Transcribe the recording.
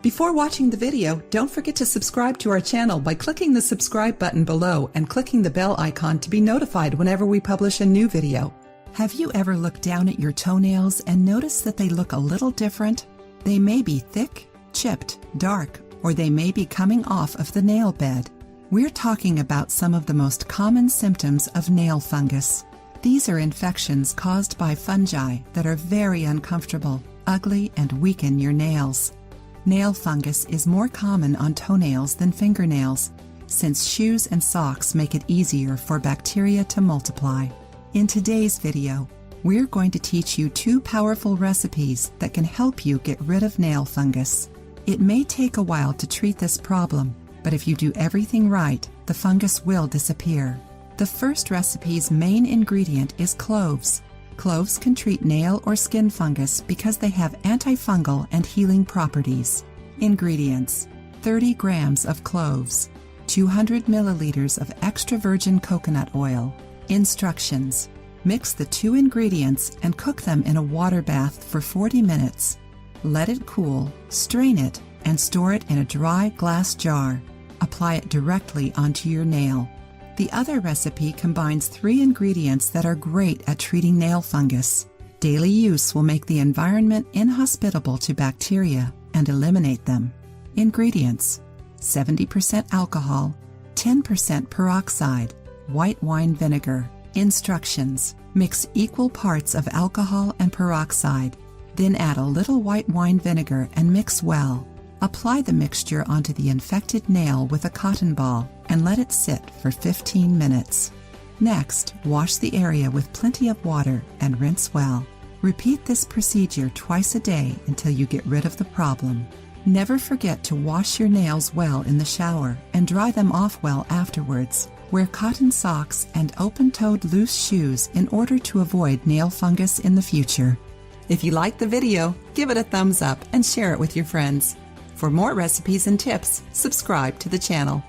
Before watching the video, don't forget to subscribe to our channel by clicking the subscribe button below and clicking the bell icon to be notified whenever we publish a new video. Have you ever looked down at your toenails and noticed that they look a little different? They may be thick, chipped, dark, or they may be coming off of the nail bed. We're talking about some of the most common symptoms of nail fungus. These are infections caused by fungi that are very uncomfortable, ugly, and weaken your nails. Nail fungus is more common on toenails than fingernails, since shoes and socks make it easier for bacteria to multiply. In today's video, we're going to teach you 2 powerful recipes that can help you get rid of nail fungus. It may take a while to treat this problem, but if you do everything right, the fungus will disappear. The first recipe's main ingredient is cloves. Cloves can treat nail or skin fungus because they have antifungal and healing properties. Ingredients: 30 grams of cloves, 200 milliliters of extra virgin coconut oil. Instructions: mix the 2 ingredients and cook them in a water bath for 40 minutes. Let it cool, strain it, and store it in a dry glass jar. Apply it directly onto your nail. The other recipe combines 3 ingredients that are great at treating nail fungus. Daily use will make the environment inhospitable to bacteria and eliminate them. Ingredients: 70% alcohol, 10% peroxide, white wine vinegar. Instructions: mix equal parts of alcohol and peroxide, then add a little white wine vinegar and mix well. Apply the mixture onto the infected nail with a cotton ball and let it sit for 15 minutes. Next, wash the area with plenty of water and rinse well. Repeat this procedure twice a day until you get rid of the problem. Never forget to wash your nails well in the shower and dry them off well afterwards. Wear cotton socks and open-toed loose shoes in order to avoid nail fungus in the future. If you liked the video, give it a thumbs up and share it with your friends. For more recipes and tips, subscribe to the channel.